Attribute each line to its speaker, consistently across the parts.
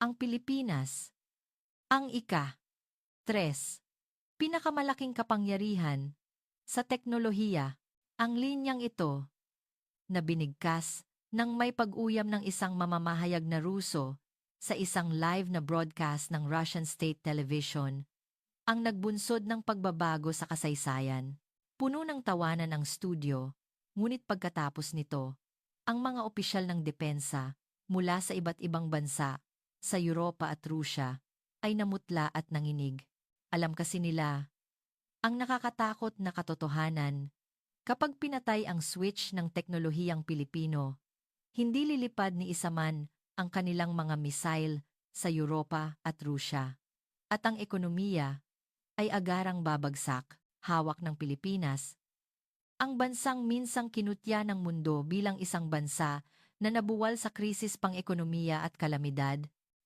Speaker 1: Ang Pilipinas, ang ika-3, pinakamalaking kapangyarihan sa teknolohiya. Ang linyang ito na binigkas nang may pag-uyam ng isang mamamahayag na Ruso sa isang live na broadcast ng Russian State Television ang nagbunsod ng pagbabago sa kasaysayan. Puno ng tawanan ang studio, ngunit pagkatapos nito, ang mga opisyal ng depensa mula sa iba't ibang bansa, sa Europa at Rusya, ay namutla at nanginig. Alam kasi nila, ang nakakatakot na katotohanan, kapag pinatay ang switch ng teknolohiyang Pilipino, hindi lilipad ni isa man ang kanilang mga misail sa Europa at Rusya. At ang ekonomiya ay agarang babagsak, hawak ng Pilipinas, ang bansang minsang kinutya ng mundo bilang isang bansa na nabuwal sa krisis pang-ekonomiya at kalamidad,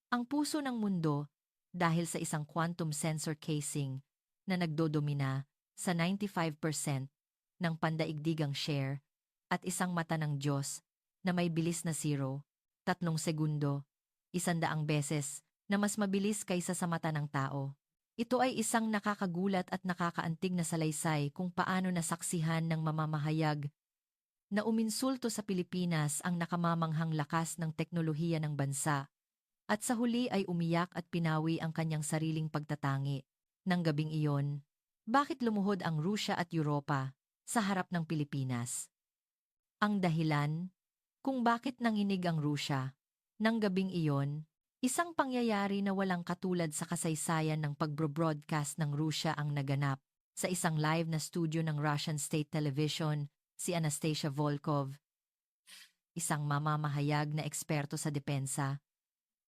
Speaker 1: ang puso ng mundo dahil sa isang quantum sensor casing na nagdodomina sa 95% ng pandaigdigang share at isang mata ng Diyos na may bilis na 3 segundo, 100 beses na mas mabilis kaysa sa mata ng tao. Ito ay isang nakakagulat at nakakaantig na salaysay kung paano nasaksihan ng mamamahayag na uminsulto sa Pilipinas ang nakamamanghang lakas ng teknolohiya ng bansa at sa huli ay umiyak at pinawi ang kanyang sariling pagtatangi. Nang gabing iyon, bakit lumuhod ang Rusya at Europa sa harap ng Pilipinas? Ang dahilan kung bakit nanginig ang Rusya nang gabing iyon, isang pangyayari na walang katulad sa kasaysayan ng pagbro-broadcast ng Rusya ang naganap sa isang live na studio ng Russian State Television, si Anastasia Volkov, isang mamamahayag na eksperto sa depensa,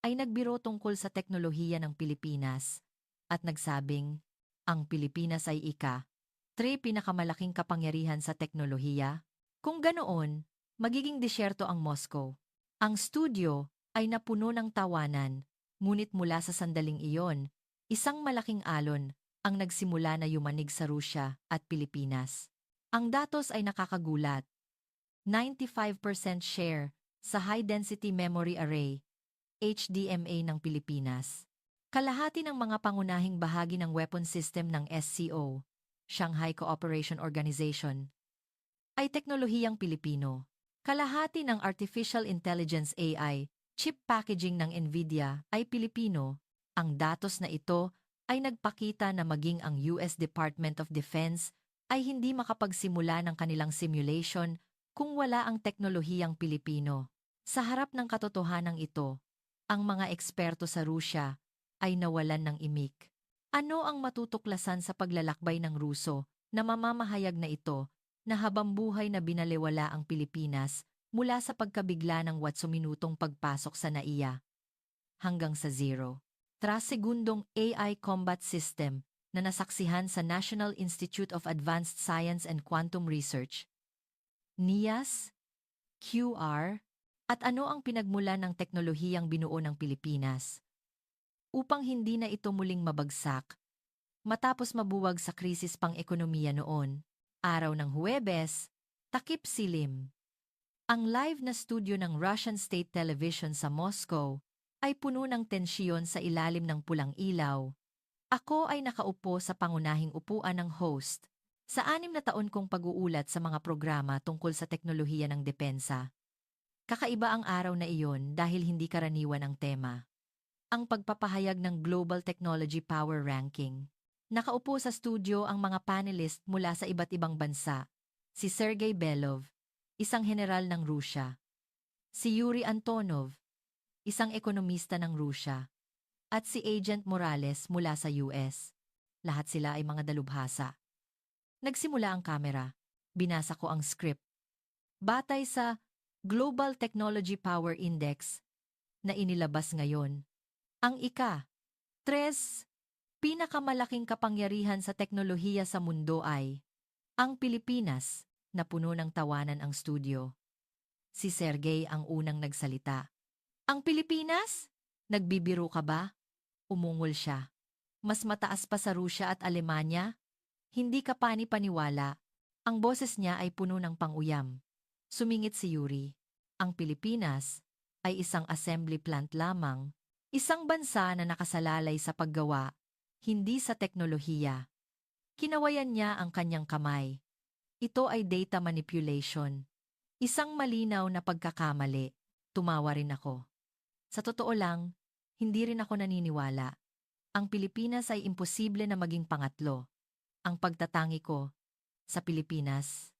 Speaker 1: ay nagbiro tungkol sa teknolohiya ng Pilipinas at nagsabing, ang Pilipinas ay ika-3 pinakamalaking kapangyarihan sa teknolohiya. Kung ganoon, magiging disyerto ang Moscow. Ang studio ay napuno ng tawanan, ngunit mula sa sandaling iyon, isang malaking alon ang nagsimula na yumanig sa Rusya at Pilipinas. Ang datos ay nakakagulat. 95% share sa High-Density Memory Array, HDMA ng Pilipinas. Kalahati ng mga pangunahing bahagi ng weapon system ng SCO, Shanghai Cooperation Organization, ay teknolohiyang Pilipino. Kalahati ng Artificial Intelligence AI, chip packaging ng NVIDIA ay Pilipino. Ang datos na ito ay nagpakita na maging ang US Department of Defense ay hindi makapagsimula ng kanilang simulation kung wala ang teknolohiyang Pilipino. Sa harap ng katotohanang ito, ang mga eksperto sa Rusya ay nawalan ng imik. Ano ang matutuklasan sa paglalakbay ng Ruso na mamamahayag na ito na habambuhay na binaliwala ang Pilipinas mula sa pagkabigla ng watsuminutong pagpasok sa NAIA hanggang sa 0-segundong AI combat system na nasaksihan sa National Institute of Advanced Science and Quantum Research, NIAS, QR, at ano ang pinagmulan ng teknolohiyang binuo ng Pilipinas upang hindi na ito muling mabagsak matapos mabuwag sa krisis pang-ekonomiya noon. Araw ng Huwebes, takip silim. Ang live na studio ng Russian State Television sa Moscow ay puno ng tensyon sa ilalim ng pulang ilaw. Ako ay nakaupo sa pangunahing upuan ng host sa 6 na taon kong pag-uulat sa mga programa tungkol sa teknolohiya ng depensa. Kakaiba ang araw na iyon dahil hindi karaniwan ang tema. Ang pagpapahayag ng Global Technology Power Ranking. Nakaupo sa studio ang mga panelist mula sa iba't ibang bansa. Si Sergey Belov, isang general ng Rusya. Si Yuri Antonov, isang ekonomista ng Rusya. At si Agent Morales mula sa US. Lahat sila ay mga dalubhasa. Nagsimula ang kamera. Binasa ko ang script. Batay sa Global Technology Power Index na inilabas ngayon, ang ika-3 pinakamalaking kapangyarihan sa teknolohiya sa mundo ay ang Pilipinas, na puno ng tawanan ang studio. Si Sergey ang unang nagsalita. Ang Pilipinas? Nagbibiro ka ba? Umungol siya. Mas mataas pa sa Rusya at Alemanya? Hindi ka pani-paniwala. Ang boses niya ay puno ng panguyam. Sumingit si Yuri. Ang Pilipinas ay isang assembly plant lamang Isang bansa na nakasalalay sa paggawa, hindi sa teknolohiya. Kinawayan niya ang kanyang kamay. Ito ay data manipulation. Isang malinaw na pagkakamali. Tumawa rin ako. Sa totoo lang, hindi rin ako naniniwala. Ang Pilipinas ay imposible na maging pangatlo. Ang pagtatangi ko sa Pilipinas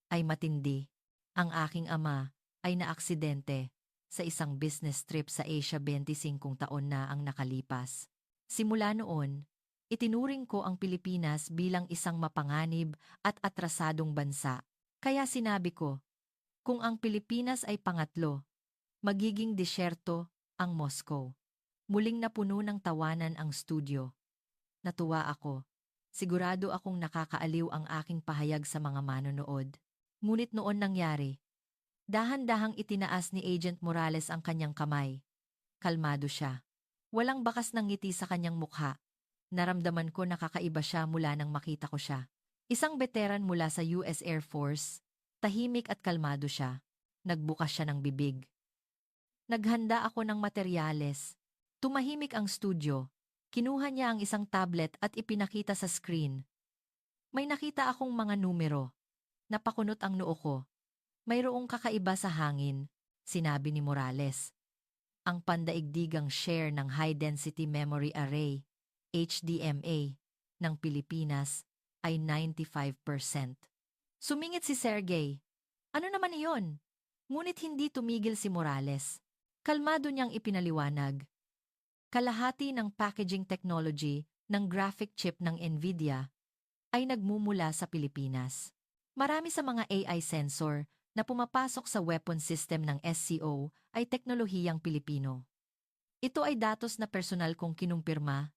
Speaker 1: ay matindi. Ang aking ama ay naaksidente sa isang business trip sa Asia 25 taon na ang nakalipas. Simula noon, itinuring ko ang Pilipinas bilang isang mapanganib at atrasadong bansa. Kaya sinabi ko, kung ang Pilipinas ay pangatlo, magiging disyerto ang Moscow. Muling napuno ng tawanan ang studio. Natuwa ako. Sigurado akong nakakaaliw ang aking pahayag sa mga manonood. Ngunit noon nangyari. Dahan-dahang itinaas ni Agent Morales ang kanyang kamay. Kalmado siya. Walang bakas ng ngiti sa kanyang mukha. Naramdaman ko na kakaiba siya mula nang makita ko siya. Isang veteran mula sa US Air Force. Tahimik at kalmado siya. Nagbukas siya ng bibig. Naghanda ako ng materyales. Tumahimik ang studio. Kinuha niya ang isang tablet at ipinakita sa screen. May nakita akong mga numero. Napakunot ang noo ko. Mayroong kakaiba sa hangin, sinabi ni Morales. Ang pandaigdigang share ng High Density Memory Array, HDMA, ng Pilipinas ay 95%. Sumingit si Sergey. Ano naman iyon? Ngunit hindi tumigil si Morales. Kalmado niyang ipinaliwanag. Kalahati ng packaging technology ng graphic chip ng Nvidia ay nagmumula sa Pilipinas. Marami sa mga AI sensor na pumapasok sa weapon system ng SCO ay teknolohiyang Pilipino. Ito ay datos na personal kong kinumpirma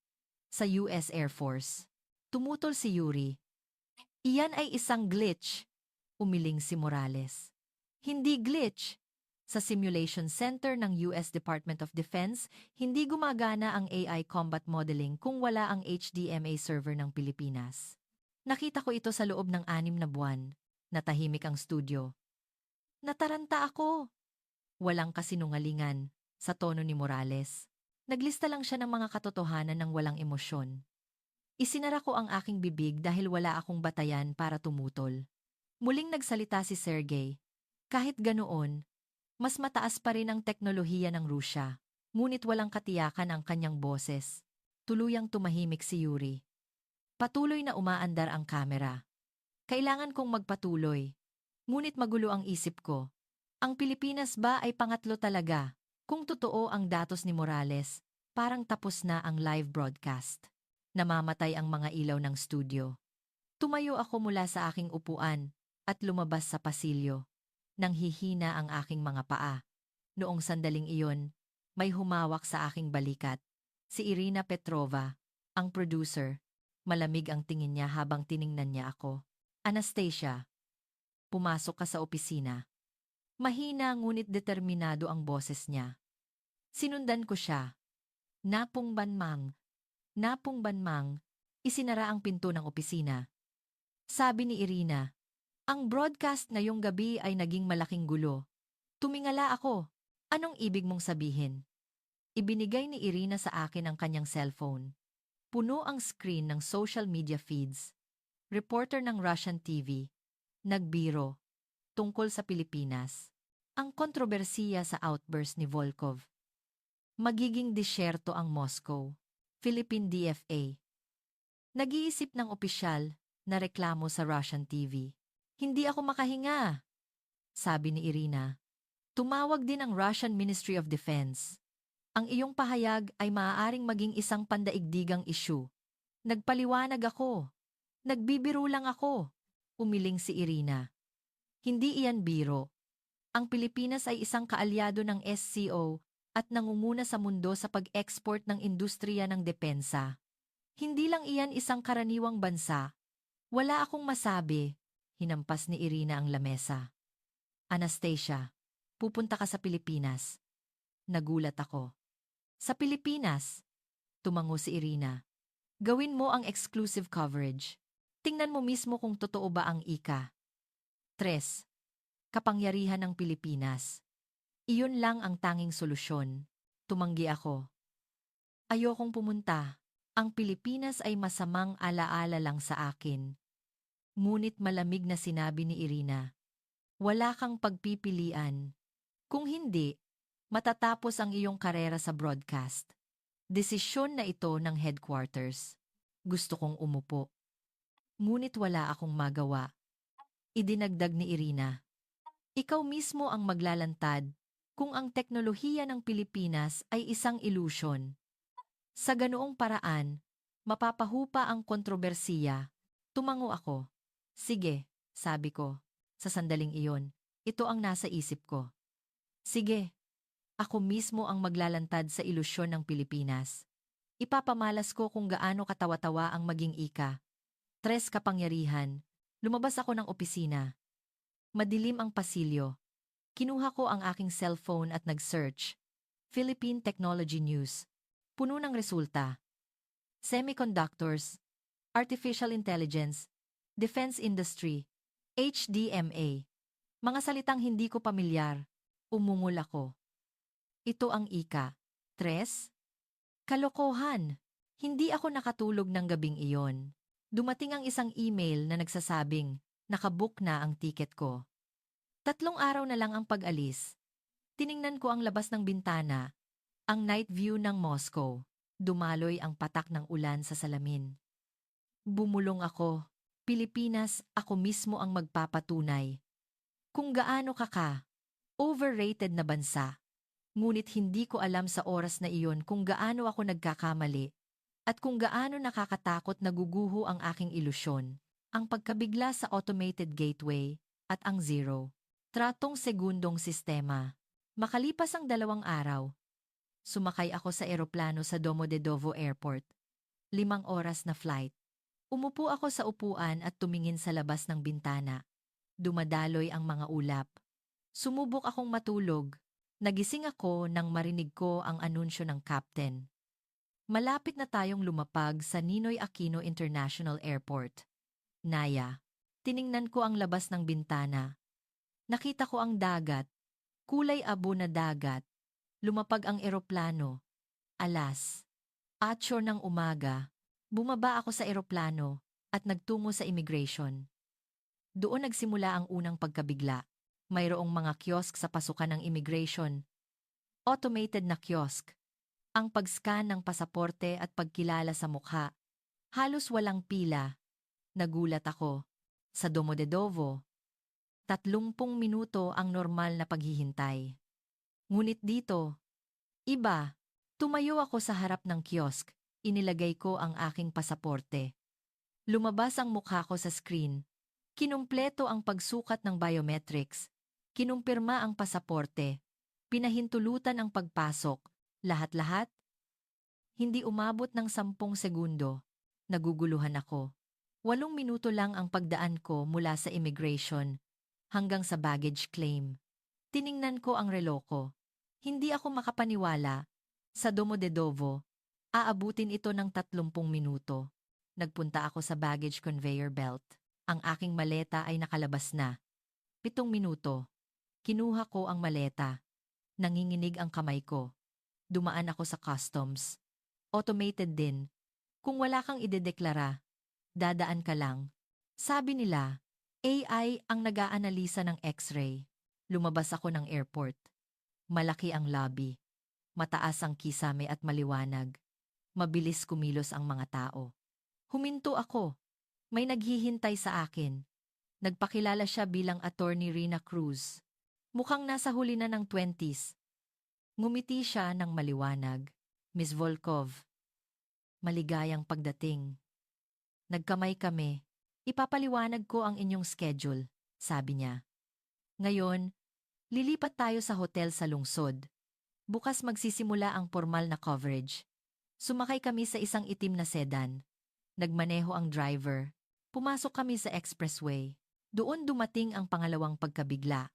Speaker 1: sa US Air Force. Tumutol si Yuri. Iyan ay isang glitch, umiling si Morales. Hindi glitch. Sa Simulation Center ng US Department of Defense, hindi gumagana ang AI combat modeling kung wala ang HDMA server ng Pilipinas. Nakita ko ito sa loob ng 6 na buwan. Natahimik ang studio. Nataranta ako. Walang kasinungalingan sa tono ni Morales. Naglista lang siya ng mga katotohanan ng walang emosyon. Isinara ko ang aking bibig dahil wala akong batayan para tumutol. Muling nagsalita si Sergey. Kahit ganoon, mas mataas pa rin ang teknolohiya ng Rusya, ngunit walang katiyakan ang kanyang boses. Tuluyang tumahimik si Yuri. Patuloy na umaandar ang kamera. Kailangan kong magpatuloy. Ngunit magulo ang isip ko. Ang Pilipinas ba ay pangatlo talaga? Kung totoo ang datos ni Morales, parang tapos na ang live broadcast. Namamatay ang mga ilaw ng studio. Tumayo ako mula sa aking upuan at lumabas sa pasilyo. Nang hihina ang aking mga paa. Noong sandaling iyon, may humawak sa aking balikat. Si Irina Petrova, ang producer. Malamig ang tingin niya habang tiningnan niya ako. Anastasia, pumasok ka sa opisina. Mahina ngunit determinado ang boses niya. Sinundan ko siya. Napong banmang, isinara ang pinto ng opisina. Sabi ni Irina, ang broadcast ngayong gabi ay naging malaking gulo. Tumingala ako. Anong ibig mong sabihin? Ibinigay ni Irina sa akin ang kanyang cellphone. Puno ang screen ng social media feeds. Reporter ng Russian TV. Nagbiro. Tungkol sa Pilipinas. Ang kontrobersiya sa outburst ni Volkov. Magiging disyerto ang Moscow. Philippine DFA. Nag-iisip ng opisyal na reklamo sa Russian TV. Hindi ako makahinga, sabi ni Irina. Tumawag din ang Russian Ministry of Defense. Ang iyong pahayag ay maaaring maging isang pandaigdigang issue. Nagpaliwanag ako. Nagbibiro lang ako, umiling si Irina. Hindi iyan biro. Ang Pilipinas ay isang kaalyado ng SCO at nangunguna sa mundo sa pag-export ng industriya ng depensa. Hindi lang iyan isang karaniwang bansa. Wala akong masabi. Hinampas ni Irina ang lamesa. Anastasia, pupunta ka sa Pilipinas. Nagulat ako. Sa Pilipinas? Tumango si Irina. Gawin mo ang exclusive coverage. Tingnan mo mismo kung totoo ba ang ika. 3. Kapangyarihan ng Pilipinas. Iyon lang ang tanging solusyon. Tumanggi ako. Ayokong pumunta. Ang Pilipinas ay masamang alaala lang sa akin. Ngunit malamig na sinabi ni Irina. Wala kang pagpipilian. Kung hindi, matatapos ang iyong karera sa broadcast. Desisyon na ito ng headquarters. Gusto kong umupo. Ngunit wala akong magawa. Idinagdag ni Irina. Ikaw mismo ang maglalantad kung ang teknolohiya ng Pilipinas ay isang ilusyon. Sa ganoong paraan, mapapahupa ang kontrobersiya. Tumango ako. Sige, sabi ko. Sa sandaling iyon, ito ang nasa isip ko. Sige, ako mismo ang maglalantad sa ilusyon ng Pilipinas. Ipapamalas ko kung gaano katawa-tawa ang maging ika. 3 kapangyarihan. Lumabas ako ng opisina. Madilim ang pasilyo. Kinuha ko ang aking cellphone at nag-search. Philippine Technology News. Puno ng resulta. Semiconductors, Artificial Intelligence, Defense Industry, HDMA. Mga salitang hindi ko pamilyar. Umungol ako. Ito ang ika. 3. Kalokohan. Hindi ako nakatulog ng gabing iyon. Dumating ang isang email na nagsasabing, nakabook na ang tiket ko. 3 araw na lang ang pag-alis. Tiningnan ko ang labas ng bintana, ang night view ng Moscow. Dumaloy ang patak ng ulan sa salamin. Bumulong ako. Pilipinas, ako mismo ang magpapatunay. Kung gaano ka overrated na bansa. Ngunit hindi ko alam sa oras na iyon kung gaano ako nagkakamali at kung gaano nakakatakot na guguho ang aking ilusyon, ang pagkabigla sa automated gateway at ang zero. Tratong segundong sistema. Makalipas ang 2 araw, sumakay ako sa eroplano sa Domodedovo Airport. 5 oras na flight. Umupo ako sa upuan at tumingin sa labas ng bintana. Dumadaloy ang mga ulap. Sumubok akong matulog. Nagising ako nang marinig ko ang anunsyo ng captain. Malapit na tayong lumapag sa Ninoy Aquino International Airport. Naya, tiningnan ko ang labas ng bintana. Nakita ko ang dagat, kulay abo na dagat. Lumapag ang eroplano. 8:00 ng umaga, bumaba ako sa eroplano at nagtungo sa immigration. Doon nagsimula ang unang pagkabigla. Mayroong mga kiosk sa pasukan ng immigration. Automated na kiosk. Ang pag-scan ng pasaporte at pagkilala sa mukha. Halos walang pila. Nagulat ako. Sa Domodedovo, 30 minuto ang normal na paghihintay. Ngunit dito, iba. Tumayo ako sa harap ng kiosk. Inilagay ko ang aking pasaporte. Lumabas ang mukha ko sa screen. Kinumpleto ang pagsukat ng biometrics. Kinumpirma ang pasaporte. Pinahintulutan ang pagpasok. Lahat-lahat? Hindi umabot ng 10 segundo. Naguguluhan ako. 8 minuto lang ang pagdaan ko mula sa immigration hanggang sa baggage claim. Tiningnan ko ang relo ko. Hindi ako makapaniwala. Sa Domodedovo, aabutin ito ng 30 minuto. Nagpunta ako sa baggage conveyor belt. Ang aking maleta ay nakalabas na. 7 minuto. Kinuha ko ang maleta. Nanginginig ang kamay ko. Dumaan ako sa customs. Automated din. Kung wala kang idedeklara, dadaan ka lang. Sabi nila, AI ang nag-aanalisa ng X-ray. Lumabas ako ng airport. Malaki ang lobby. Mataas ang kisame at maliwanag. Mabilis kumilos ang mga tao. Huminto ako. May naghihintay sa akin. Nagpakilala siya bilang Attorney Rina Cruz. Mukhang nasa huli na ng 20s. Ngumiti siya ng maliwanag. Miss Volkov. Maligayang pagdating. Nagkamay kami. Ipapaliwanag ko ang inyong schedule, sabi niya. Ngayon, lilipat tayo sa hotel sa lungsod. Bukas magsisimula ang formal na coverage. Sumakay kami sa isang itim na sedan. Nagmaneho ang driver. Pumasok kami sa expressway. Doon dumating ang pangalawang pagkabigla.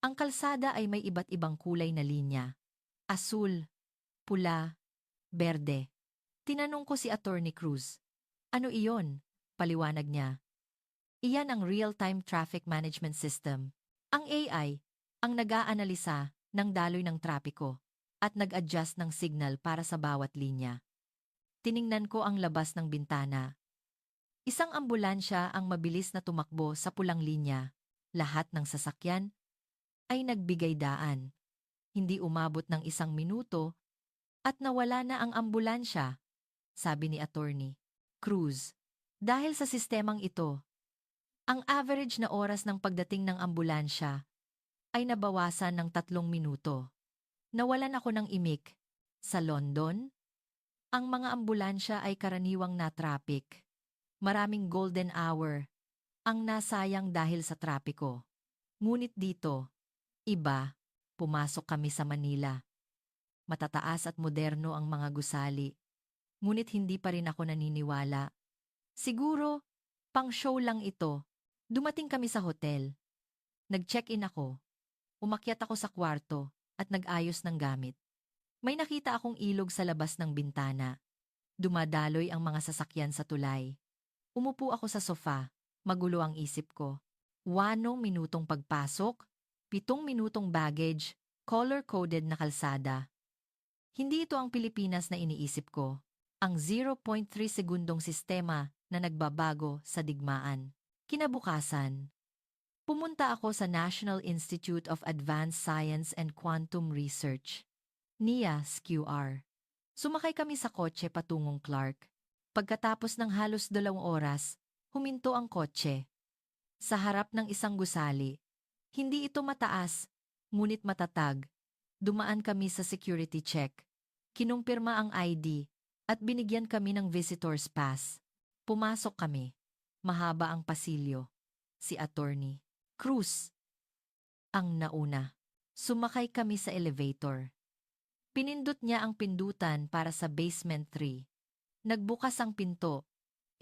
Speaker 1: Ang kalsada ay may iba't ibang kulay na linya. Asul, pula, berde. Tinanong ko si Attorney Cruz. Ano iyon? Paliwanag niya. Iyan ang real-time traffic management system. Ang AI, ang nag-aanalisa ng daloy ng trapiko. at nag-adjust ng signal para sa bawat linya. Tiningnan ko ang labas ng bintana. Isang ambulansya ang mabilis na tumakbo sa pulang linya. Lahat ng sasakyan ay nagbigay daan. Hindi umabot ng 1 minuto at nawala na ang ambulansya, sabi ni Attorney Cruz. Dahil sa sistemang ito, ang average na oras ng pagdating ng ambulansya ay nabawasan ng 3 minuto. Nawalan ako ng imik. Sa London, ang mga ambulansya ay karaniwang na-traffic. Maraming golden hour ang nasayang dahil sa trapiko. Ngunit dito, iba, pumasok kami sa Manila. Matataas at moderno ang mga gusali. Ngunit hindi pa rin ako naniniwala. Siguro, pang show lang ito. Dumating kami sa hotel. Nag-check-in ako. Umakyat ako sa kwarto at nag-ayos ng gamit. May nakita akong ilog sa labas ng bintana. Dumadaloy ang mga sasakyan sa tulay. Umupo ako sa sofa. Magulo ang isip ko. 8 minutong pagpasok, 7 minutong baggage, color-coded na kalsada. Hindi ito ang Pilipinas na iniisip ko. Ang 0.3 segundong sistema na nagbabago sa digmaan. Kinabukasan, pumunta ako sa National Institute of Advanced Science and Quantum Research, NIASQR. Sumakay kami sa kotse patungong Clark. Pagkatapos ng halos 2 oras, huminto ang kotse. Sa harap ng isang gusali. Hindi ito mataas, ngunit matatag. Dumaan kami sa security check. Kinumpirma ang ID at binigyan kami ng visitor's pass. Pumasok kami. Mahaba ang pasilyo. Si Attorney Cruz ang nauna. Sumakay kami sa elevator. Pinindot niya ang pindutan para sa basement 3. Nagbukas ang pinto.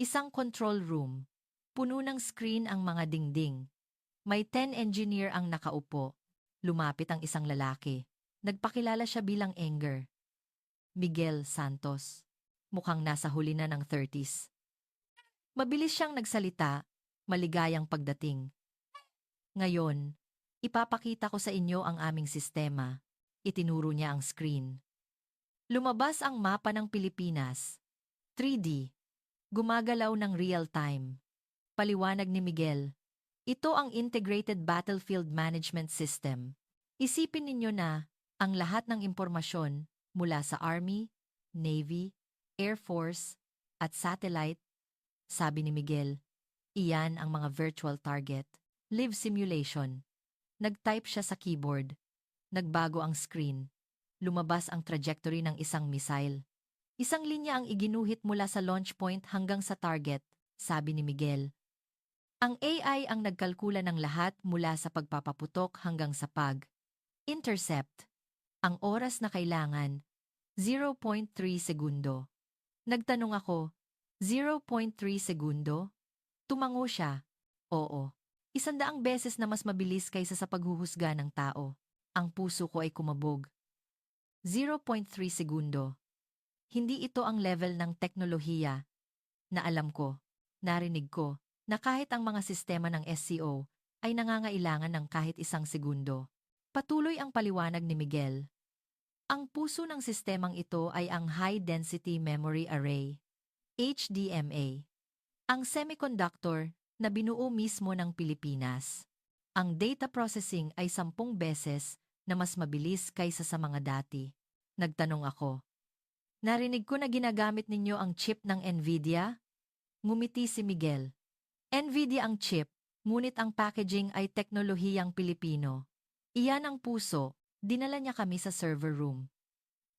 Speaker 1: Isang control room. Puno ng screen ang mga dingding. May 10 engineer ang nakaupo. Lumapit ang isang lalaki. Nagpakilala siya bilang Enger. Miguel Santos. Mukhang nasa huli na ng 30s. Mabilis siyang nagsalita, maligayang pagdating. Ngayon, ipapakita ko sa inyo ang aming sistema. Itinuro niya ang screen. Lumabas ang mapa ng Pilipinas. 3D. Gumagalaw ng real time. Paliwanag ni Miguel. Ito ang Integrated Battlefield Management System. Isipin ninyo na ang lahat ng impormasyon mula sa Army, Navy, Air Force, at satellite, sabi ni Miguel, iyan ang mga virtual target, live simulation. Nag-type siya sa keyboard. Nagbago ang screen. Lumabas ang trajectory ng isang missile. Isang linya ang iginuhit mula sa launch point hanggang sa target, sabi ni Miguel. Ang AI ang nagkalkula ng lahat mula sa pagpapaputok hanggang sa pag-intercept. Ang oras na kailangan, 0.3 segundo. Nagtanong ako, 0.3 segundo? Tumango siya. Oo. 100 beses na mas mabilis kaysa sa paghuhusga ng tao. Ang puso ko ay kumabog. 0.3 segundo. Hindi ito ang level ng teknolohiya na alam ko, narinig ko, na kahit ang mga sistema ng SCO ay nangangailangan ng kahit 1 segundo. Patuloy ang paliwanag ni Miguel. Ang puso ng sistemang ito ay ang High Density Memory Array, HDMA. Ang semiconductor na binuo mismo ng Pilipinas. Ang data processing ay 10 beses na mas mabilis kaysa sa mga dati. Nagtanong ako. Narinig ko na ginagamit ninyo ang chip ng Nvidia? Ngumiti si Miguel. Nvidia ang chip, ngunit ang packaging ay teknolohiyang Pilipino. Iyan ang puso, dinala niya kami sa server room.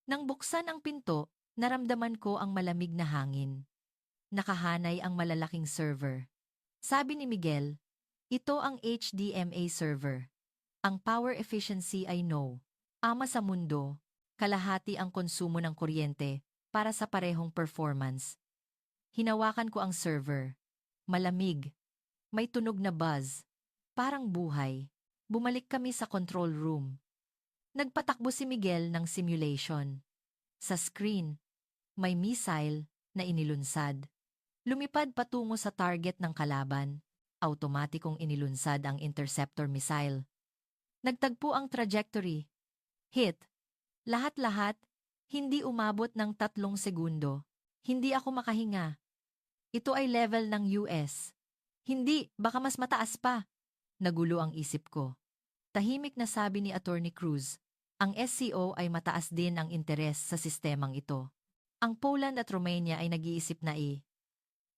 Speaker 1: Nang buksan ang pinto, naramdaman ko ang malamig na hangin. Nakahanay ang malalaking server. Sabi ni Miguel, ito ang HDMA server. Ang power efficiency ay no. Ama sa mundo, kalahati ang konsumo ng kuryente para sa parehong performance. Hinawakan ko ang server. Malamig. May tunog na buzz. Parang buhay. Bumalik kami sa control room. Nagpatakbo si Miguel ng simulation. Sa screen, may missile na inilunsad. Lumipad patungo sa target ng kalaban. Automatikong inilunsad ang interceptor missile. Nagtagpo ang trajectory. Hit. Lahat-lahat, hindi umabot ng 3 segundo. Hindi ako makahinga. Ito ay level ng US. Hindi, baka mas mataas pa. Nagulo ang isip ko. Tahimik na sabi ni Attorney Cruz, ang SCO ay mataas din ang interes sa sistemang ito. Ang Poland at Romania ay nag-iisip na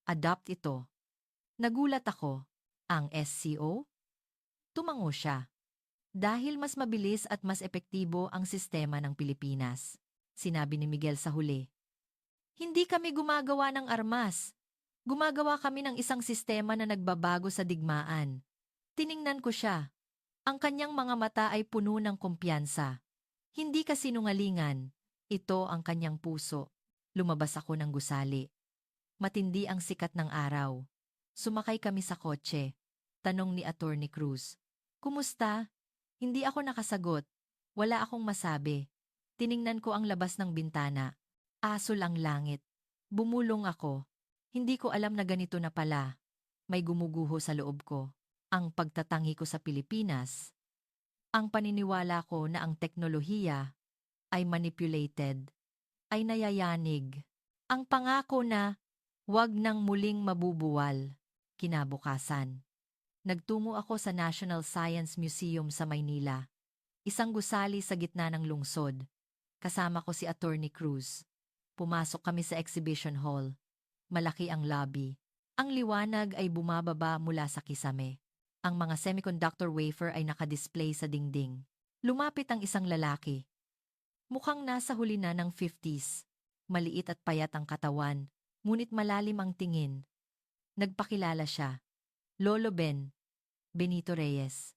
Speaker 1: adopt ito. Nagulat ako. Ang SCO? Tumango siya. Dahil mas mabilis at mas epektibo ang sistema ng Pilipinas. Sinabi ni Miguel sa huli. Hindi kami gumagawa ng armas. Gumagawa kami ng isang sistema na nagbabago sa digmaan. Tiningnan ko siya. Ang kanyang mga mata ay puno ng kumpiyansa. Hindi kasinungalingan. Ito ang kanyang puso. Lumabas ako ng gusali. Matindi ang sikat ng araw. Sumakay kami sa kotse. Tanong ni Attorney Cruz. Kumusta? Hindi ako nakasagot. Wala akong masabi. Tiningnan ko ang labas ng bintana. Asol ang langit. Bumulong ako. Hindi ko alam na ganito na pala. May gumuguho sa loob ko. Ang pagtatangi ko sa Pilipinas. Ang paniniwala ko na ang teknolohiya ay manipulated, ay nayayanig. Ang pangako na wag nang muling mabubuwal. Kinabukasan. Nagtungo ako sa National Science Museum sa Maynila. Isang gusali sa gitna ng lungsod. Kasama ko si Attorney Cruz. Pumasok kami sa exhibition hall. Malaki ang lobby. Ang liwanag ay bumababa mula sa kisame. Ang mga semiconductor wafer ay nakadisplay sa dingding. Lumapit ang isang lalaki. Mukhang nasa huli na ng 50s. Maliit at payat ang katawan, ngunit malalim ang tingin. Nagpakilala siya. Lolo Ben. Benito Reyes.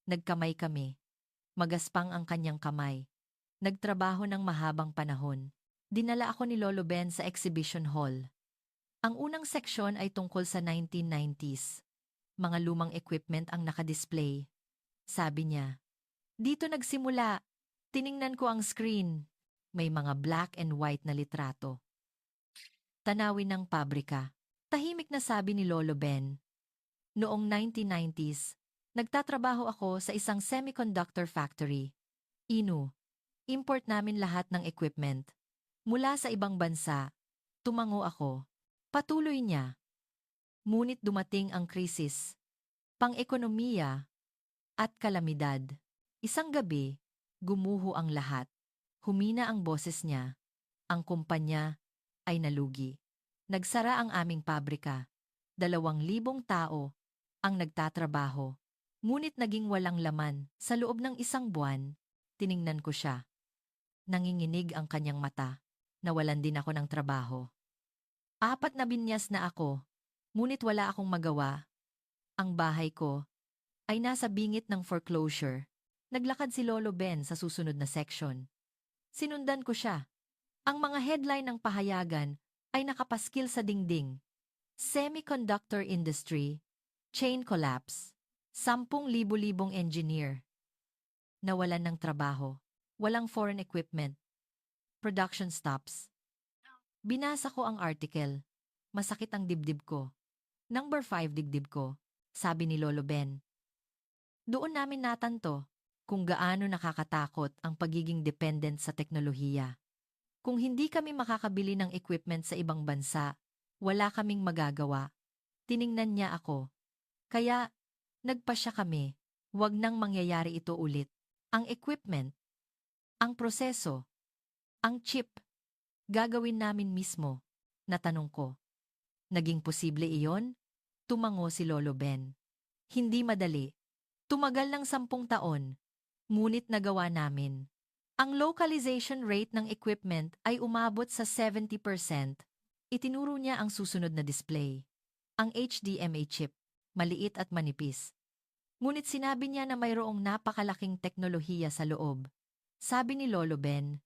Speaker 1: Nagkamay kami. Magaspang ang kanyang kamay. Nagtrabaho ng mahabang panahon. Dinala ako ni Lolo Ben sa exhibition hall. Ang unang seksyon ay tungkol sa 1990s. Mga lumang equipment ang nakadisplay. Sabi niya, dito nagsimula. Tiningnan ko ang screen. May mga black and white na litrato. Tanawin ng pabrika. Tahimik na sabi ni Lolo Ben. Noong 1990s, nagtatrabaho ako sa isang semiconductor factory. Inu. Import namin lahat ng equipment. Mula sa ibang bansa. Tumango ako. Patuloy niya. Ngunit dumating ang krisis. Pang-ekonomiya at kalamidad. Isang gabi, gumuho ang lahat. Humina ang boses niya. Ang kumpanya ay nalugi. Nagsara ang aming pabrika. 2,000 tao ang nagtatrabaho. Ngunit naging walang laman sa loob ng isang buwan. Tiningnan ko siya. Nanginginig ang kanyang mata. Nawalan din ako ng trabaho. 4 na binyas na ako. Ngunit wala akong magawa. Ang bahay ko ay nasa bingit ng foreclosure. Naglakad si Lolo Ben sa susunod na section. Sinundan ko siya. Ang mga headline ng pahayagan ay nakapaskil sa dingding. Semiconductor industry, chain collapse, 10,000 engineer. Nawalan ng trabaho, walang foreign equipment. Production stops. Binasa ko ang article. Masakit ang dibdib ko. Number 5 dibdib ko, sabi ni Lolo Ben. Doon namin natanto kung gaano nakakatakot ang pagiging dependent sa teknolohiya. Kung hindi kami makakabili ng equipment sa ibang bansa, wala kaming magagawa. Tiningnan niya ako. Kaya, nagpasya kami, wag nang mangyayari ito ulit. Ang equipment, ang proseso, ang chip, gagawin namin mismo. Natanong ko. Naging posible iyon? Tumango si Lolo Ben. Hindi madali. Tumagal ng 10 taon. Ngunit nagawa namin. Ang localization rate ng equipment ay umabot sa 70%. Itinuro niya ang susunod na display. Ang HDMA chip, maliit at manipis. Ngunit sinabi niya na mayroong napakalaking teknolohiya sa loob. Sabi ni Lolo Ben,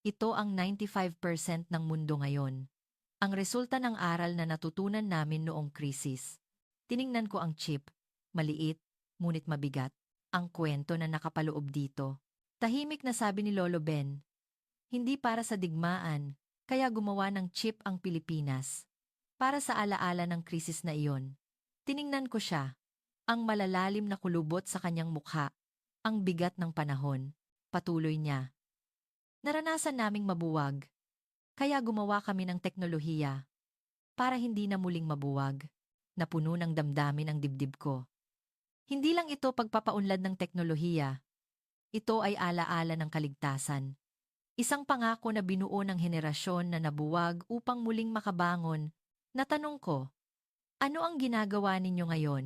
Speaker 1: ito ang 95% ng mundo ngayon. Ang resulta ng aral na natutunan namin noong krisis. Tiningnan ko ang chip, maliit, ngunit mabigat. Ang kwento na nakapaloob dito. Tahimik na sabi ni Lolo Ben, hindi para sa digmaan, kaya gumawa ng chip ang Pilipinas. Para sa alaala ng krisis na iyon. Tiningnan ko siya. Ang malalalim na kulubot sa kanyang mukha. Ang bigat ng panahon. Patuloy niya. Naranasan naming mabuwag, kaya gumawa kami ng teknolohiya para hindi na muling mabuwag, na puno ng damdamin ang dibdib ko. Hindi lang ito pagpapaunlad ng teknolohiya, ito ay alaala ng kaligtasan. Isang pangako na binuo ng henerasyon na nabuwag upang muling makabangon. Natanong ko, ano ang ginagawa ninyo ngayon?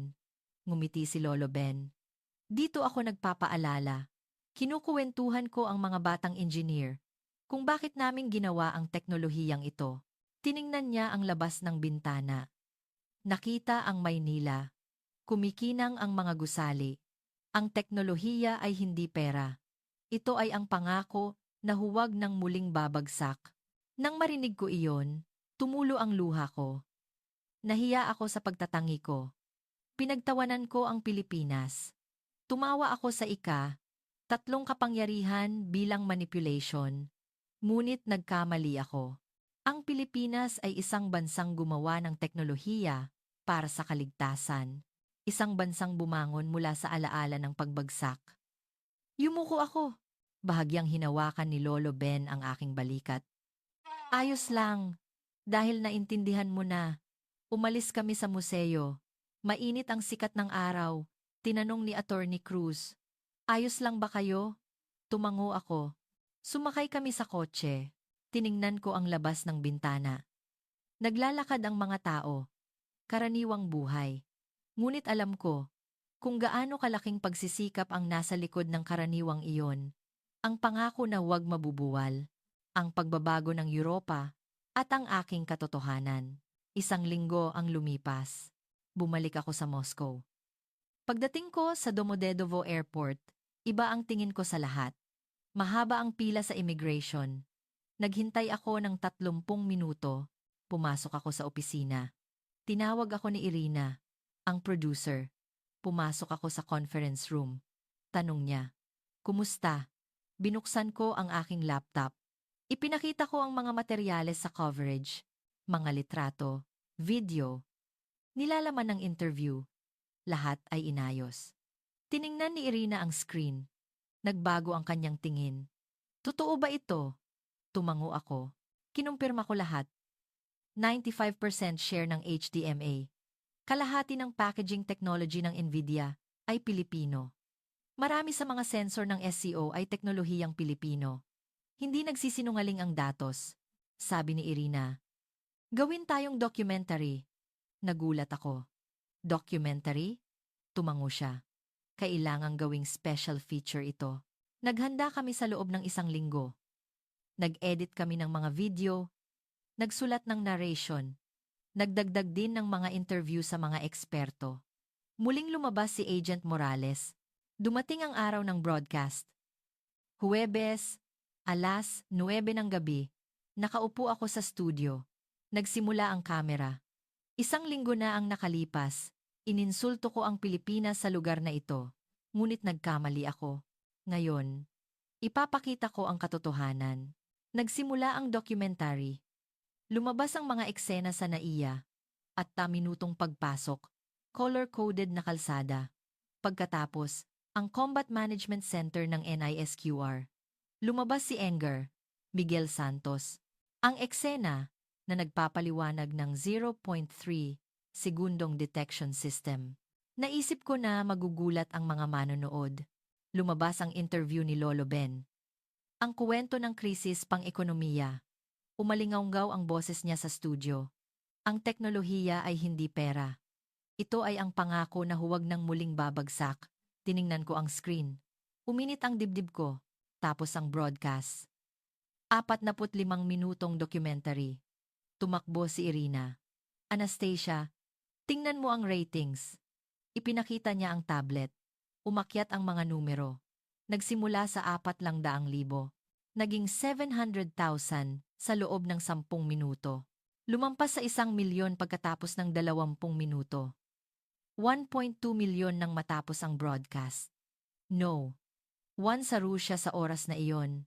Speaker 1: Ngumiti si Lolo Ben. Dito ako nagpapaalala. Kinukuwentuhan ko ang mga batang engineer kung bakit namin ginawa ang teknolohiyang ito. Tiningnan niya ang labas ng bintana. Nakita ang Maynila. Kumikinang ang mga gusali. Ang teknolohiya ay hindi pera. Ito ay ang pangako na huwag nang muling babagsak. Nang marinig ko iyon, tumulo ang luha ko. Nahiya ako sa pagtatangi ko. Pinagtawanan ko ang Pilipinas. Tumawa ako sa tatlong kapangyarihan bilang manipulation. Ngunit nagkamali ako. Ang Pilipinas ay isang bansang gumawa ng teknolohiya para sa kaligtasan. Isang bansang bumangon mula sa alaala ng pagbagsak. Yumuko ako. Bahagyang hinawakan ni Lolo Ben ang aking balikat. Ayos lang. Dahil naintindihan mo na. Umalis kami sa museo. Mainit ang sikat ng araw. Tinanong ni Attorney Cruz. Ayos lang ba kayo? Tumango ako. Sumakay kami sa kotse. Tiningnan ko ang labas ng bintana. Naglalakad ang mga tao. Karaniwang buhay. Ngunit alam ko, kung gaano kalaking pagsisikap ang nasa likod ng karaniwang iyon, ang pangako na huwag mabubuwal, ang pagbabago ng Europa, at ang aking katotohanan. Isang linggo ang lumipas. Bumalik ako sa Moscow. Pagdating ko sa Domodedovo Airport, iba ang tingin ko sa lahat. Mahaba ang pila sa immigration. Naghintay ako ng 30 minuto. Pumasok ako sa opisina. Tinawag ako ni Irina, ang producer. Pumasok ako sa conference room. Tanong niya, "Kumusta?" Binuksan ko ang aking laptop. Ipinakita ko ang mga materyales sa coverage, mga litrato, video, nilalaman ng interview. Lahat ay inayos. Tiningnan ni Irina ang screen. Nagbago ang kanyang tingin. Totoo ba ito? Tumango ako. Kinumpirma ko lahat. 95% share ng HDMA. Kalahati ng packaging technology ng Nvidia ay Pilipino. Marami sa mga sensor ng SCO ay teknolohiyang Pilipino. Hindi nagsisinungaling ang datos, sabi ni Irina. Gawin tayong documentary. Nagulat ako. Documentary? Tumango siya. Kailangang gawing special feature ito. Naghanda kami sa loob ng 1 linggo. Nag-edit kami ng mga video, nagsulat ng narration, nagdagdag din ng mga interview sa mga eksperto. Muling lumabas si Agent Morales. Dumating ang araw ng broadcast. Huwebes, alas 9 ng gabi, nakaupo ako sa studio. Nagsimula ang kamera. 1 linggo na ang nakalipas. Ininsulto ko ang Pilipinas sa lugar na ito. Ngunit nagkamali ako. Ngayon, ipapakita ko ang katotohanan. Nagsimula ang documentary. Lumabas ang mga eksena sa NAIA at minutong pagpasok, color-coded na kalsada. Pagkatapos, ang Combat Management Center ng NISQR. Lumabas si Enger, Miguel Santos. Ang eksena na nagpapaliwanag ng 0.3 segundong detection system. Naisip ko na magugulat ang mga manonood. Lumabas ang interview ni Lolo Ben. Ang kuwento ng krisis pang-ekonomiya. Umalingaw-ngaw ang boses niya sa studio. Ang teknolohiya ay hindi pera. Ito ay ang pangako na huwag nang muling babagsak. Tiningnan ko ang screen. Uminit ang dibdib ko. Tapos ang broadcast. 45 minutong documentary. Tumakbo si Irina. Anastasia, tingnan mo ang ratings. Ipinakita niya ang tablet. Umakyat ang mga numero. Nagsimula sa 400,000. Naging 700,000 sa loob ng 10 minuto. Lumampas sa 1 milyon pagkatapos ng 20 minuto. 1.2 milyon nang matapos ang broadcast. No. 1 sa Rusya sa oras na iyon.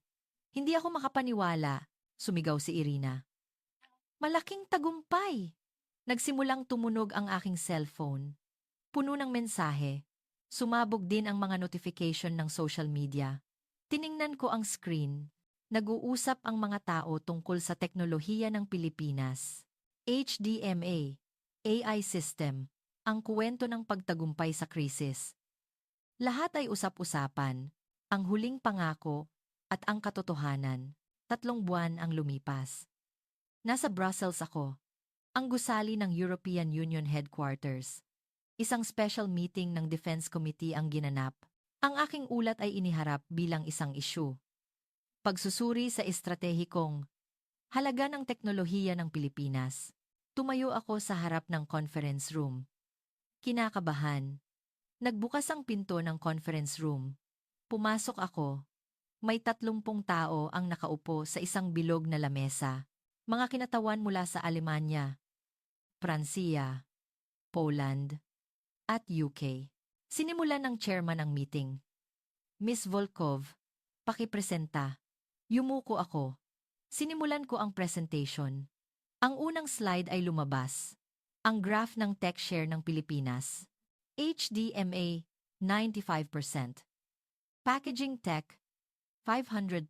Speaker 1: Hindi ako makapaniwala, sumigaw si Irina. Malaking tagumpay! Nagsimulang tumunog ang aking cellphone. Puno ng mensahe. Sumabog din ang mga notification ng social media. Tiningnan ko ang screen. Nag-uusap ang mga tao tungkol sa teknolohiya ng Pilipinas. HDMA, AI system, ang kuwento ng pagtagumpay sa krisis. Lahat ay usap-usapan, ang huling pangako, at ang katotohanan. 3 buwan ang lumipas. Nasa Brussels ako, ang gusali ng European Union Headquarters. Isang special meeting ng Defense Committee ang ginanap. Ang aking ulat ay iniharap bilang isang issue. Pagsusuri sa estratehikong halaga ng teknolohiya ng Pilipinas. Tumayo ako sa harap ng conference room. Kinakabahan. Nagbukas ang pinto ng conference room. Pumasok ako. May 30 tao ang nakaupo sa isang bilog na lamesa. Mga kinatawan mula sa Alemanya, Pransiya, Poland, at UK. Sinimulan ng chairman ang meeting. Miss Volkov, pakipresenta. Yumuko ako. Sinimulan ko ang presentation. Ang unang slide ay lumabas. Ang graph ng tech share ng Pilipinas. HDMA, 95%. Packaging tech, 500%.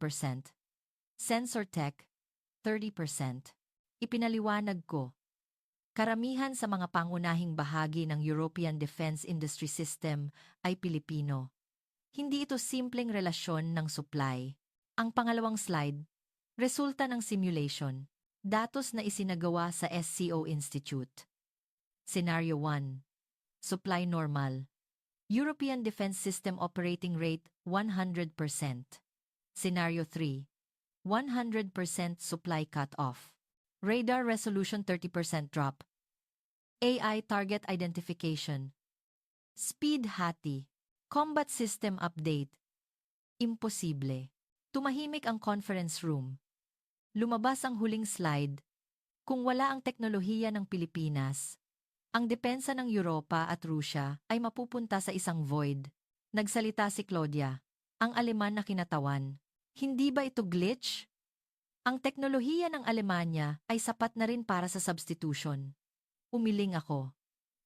Speaker 1: Sensor tech, 30%. Ipinaliwanag ko. Karamihan sa mga pangunahing bahagi ng European Defense Industry System ay Pilipino. Hindi ito simpleng relasyon ng supply. Ang pangalawang slide, resulta ng simulation, datos na isinagawa sa SCO Institute. Scenario 1. Supply normal. European Defense System operating rate 100%. Scenario 3. 100% supply cut-off. Radar resolution 30% drop. AI target identification. Speed hati. Combat system update. Imposible. Tumahimik ang conference room. Lumabas ang huling slide. Kung wala ang teknolohiya ng Pilipinas, ang depensa ng Europa at Rusya ay mapupunta sa isang void. Nagsalita si Claudia, ang Aleman na kinatawan. Hindi ba ito glitch? Ang teknolohiya ng Alemanya ay sapat na rin para sa substitution. Umiling ako.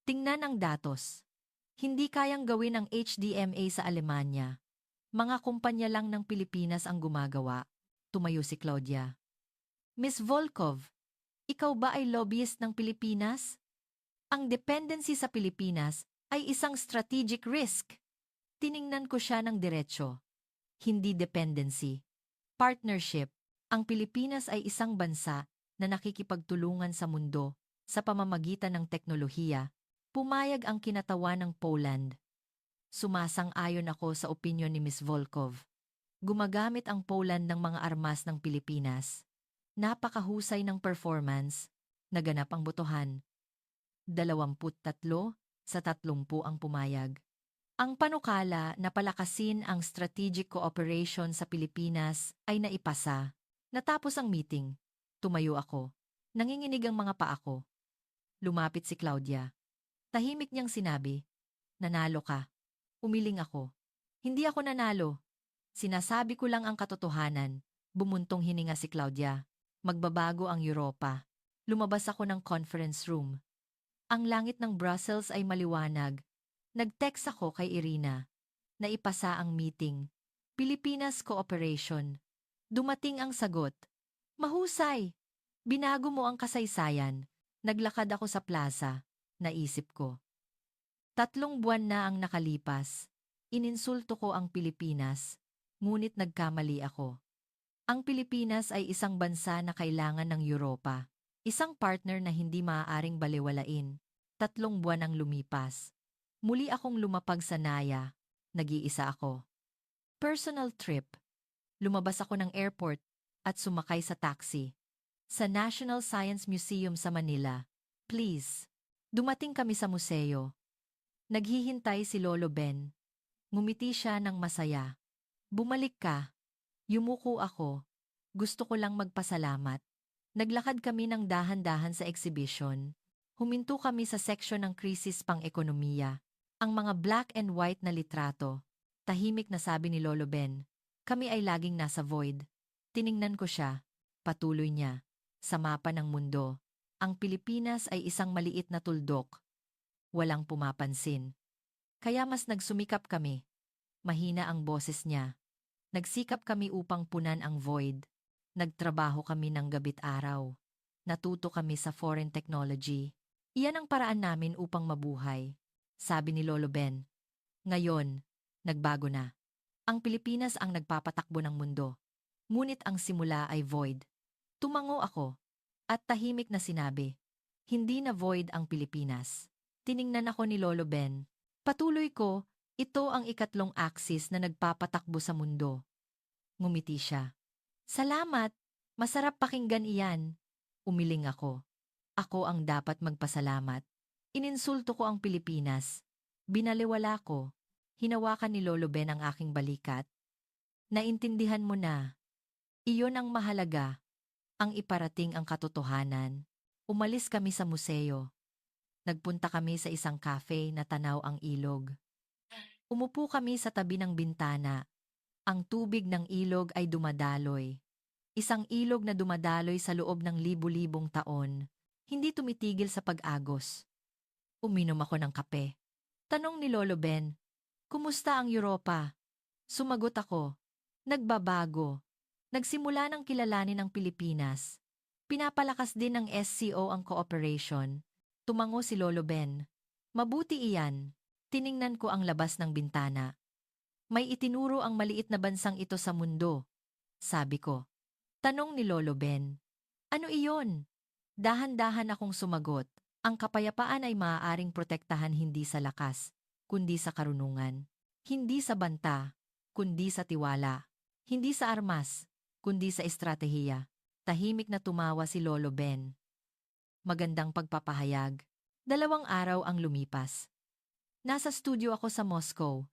Speaker 1: Tingnan ang datos. Hindi kayang gawin ang HDMA sa Alemanya. Mga kumpanya lang ng Pilipinas ang gumagawa. Tumayo si Claudia. Miss Volkov, ikaw ba ay lobbyist ng Pilipinas? Ang dependency sa Pilipinas ay isang strategic risk. Tiningnan ko siya ng diretsyo. Hindi dependency. Partnership. Ang Pilipinas ay isang bansa na nakikipagtulungan sa mundo sa pamamagitan ng teknolohiya. Pumayag ang kinatawan ng Poland. Sumasang-ayon ako sa opinyon ni Ms. Volkov. Gumagamit ang Poland ng mga armas ng Pilipinas. Napakahusay ng performance. Naganap ang botohan. 23 sa 30 ang pumayag. Ang panukala na palakasin ang strategic cooperation sa Pilipinas ay naipasa. Natapos ang meeting. Tumayo ako. Nanginginig ang mga paa ko. Lumapit si Claudia. Tahimik niyang sinabi, "Nanalo ka." Umiling ako. Hindi ako nanalo. Sinasabi ko lang ang katotohanan. Bumuntong hininga si Claudia. Magbabago ang Europa. Lumabas ako ng conference room. Ang langit ng Brussels ay maliwanag. Nag-text ako kay Irina. Naipasa ang meeting. Pilipinas Cooperation. Dumating ang sagot. Mahusay! Binago mo ang kasaysayan. Naglakad ako sa plaza. Naisip ko. 3 buwan na ang nakalipas. Ininsulto ko ang Pilipinas. Ngunit nagkamali ako. Ang Pilipinas ay isang bansa na kailangan ng Europa. Isang partner na hindi maaaring balewalain. 3 buwan ang lumipas. Muli akong lumapag sa Naya. Nag-iisa ako. Personal trip. Lumabas ako ng airport at sumakay sa taxi. Sa National Science Museum sa Manila. Please. Dumating kami sa museo. Naghihintay si Lolo Ben. Ngumiti siya ng masaya. Bumalik ka. Yumuko ako. Gusto ko lang magpasalamat. Naglakad kami ng dahan-dahan sa exhibition. Huminto kami sa seksyon ng krisis pang-ekonomiya. Ang mga black and white na litrato. Tahimik na sabi ni Lolo Ben. Kami ay laging nasa void. Tiningnan ko siya. Patuloy niya. Sa mapa ng mundo, ang Pilipinas ay isang maliit na tuldok. Walang pumapansin. Kaya mas nagsumikap kami. Mahina ang boses niya. Nagsikap kami upang punan ang void. Nagtrabaho kami ng gabit araw. Natuto kami sa foreign technology. Iyan ang paraan namin upang mabuhay, sabi ni Lolo Ben. Ngayon, nagbago na. Ang Pilipinas ang nagpapatakbo ng mundo. Ngunit ang simula ay void. Tumango ako at tahimik na sinabi, hindi na void ang Pilipinas. Tiningnan ako ni Lolo Ben. Patuloy ko, ito ang ikatlong axis na nagpapatakbo sa mundo. Ngumiti siya. Salamat, masarap pakinggan iyan. Umiling ako. Ako ang dapat magpasalamat. Ininsulto ko ang Pilipinas. Binaliwala ko. Hinawakan ni Lolo Ben ang aking balikat. Naintindihan mo na. Iyon ang mahalaga. Ang iparating ang katotohanan. Umalis kami sa museo. Nagpunta kami sa isang cafe na tanaw ang ilog. Umupo kami sa tabi ng bintana. Ang tubig ng ilog ay dumadaloy. Isang ilog na dumadaloy sa loob ng libu-libong taon. Hindi tumitigil sa pag-agos. Uminom ako ng kape. Tanong ni Lolo Ben, kumusta ang Europa? Sumagot ako, nagbabago. Nagsimula ng kilalanin ang Pilipinas. Pinapalakas din ng SCO ang cooperation. Tumango si Lolo Ben. Mabuti iyan. Tiningnan ko ang labas ng bintana. May itinuro ang maliit na bansang ito sa mundo. Sabi ko. Tanong ni Lolo Ben. Ano iyon? Dahan-dahan akong sumagot. Ang kapayapaan ay maaaring protektahan hindi sa lakas, kundi sa karunungan. Hindi sa banta, kundi sa tiwala. Hindi sa armas, kundi sa estratehiya. Tahimik na tumawa si Lolo Ben. Magandang pagpapahayag. 2 araw ang lumipas. Nasa studio ako sa Moscow.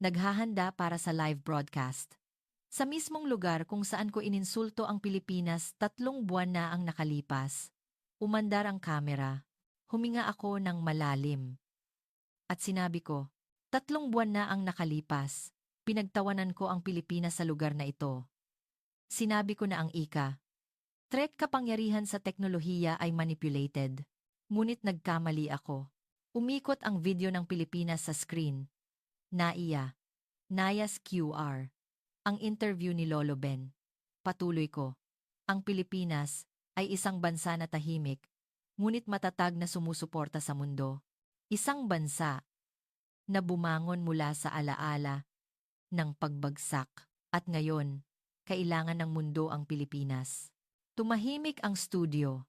Speaker 1: Naghahanda para sa live broadcast. Sa mismong lugar kung saan ko ininsulto ang Pilipinas 3 buwan na ang nakalipas. Umandar ang kamera. Huminga ako ng malalim. At sinabi ko, 3 buwan na ang nakalipas. Pinagtawanan ko ang Pilipinas sa lugar na ito. Sinabi ko na ang threat kapangyarihan sa teknolohiya ay manipulated. Ngunit nagkamali ako. Umikot ang video ng Pilipinas sa screen. Nayas QR. Ang interview ni Lolo Ben. Patuloy ko. Ang Pilipinas ay isang bansa na tahimik, ngunit matatag na sumusuporta sa mundo. Isang bansa na bumangon mula sa alaala ng pagbagsak at ngayon, kailangan ng mundo ang Pilipinas. Tumahimik ang studio.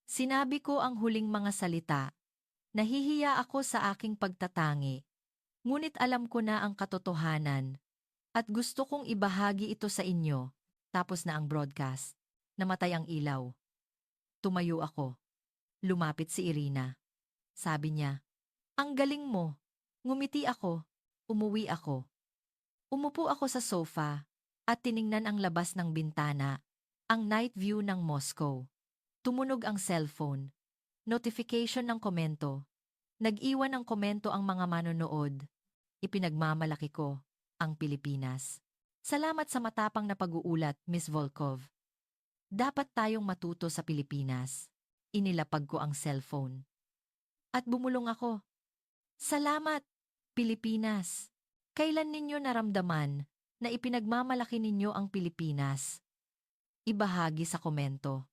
Speaker 1: Sinabi ko ang huling mga salita. Nahihiya ako sa aking pagtatangi. Ngunit alam ko na ang katotohanan at gusto kong ibahagi ito sa inyo. Tapos na ang broadcast. Namatay ang ilaw. Tumayo ako. Lumapit si Irina. Sabi niya, ang galing mo. Ngumiti ako. Umuwi ako. Umupo ako sa sofa at tiningnan ang labas ng bintana, ang night view ng Moscow. Tumunog ang cellphone. Notification ng komento. Nag-iwan ng komento ang mga manonood. Ipinagmamalaki ko ang Pilipinas. Salamat sa matapang na pag-uulat, Miss Volkov. Dapat tayong matuto sa Pilipinas. Inilapag ko ang cellphone. At bumulong ako. Salamat, Pilipinas. Kailan ninyo naramdaman na ipinagmamalaki ninyo ang Pilipinas? Ibahagi sa komento.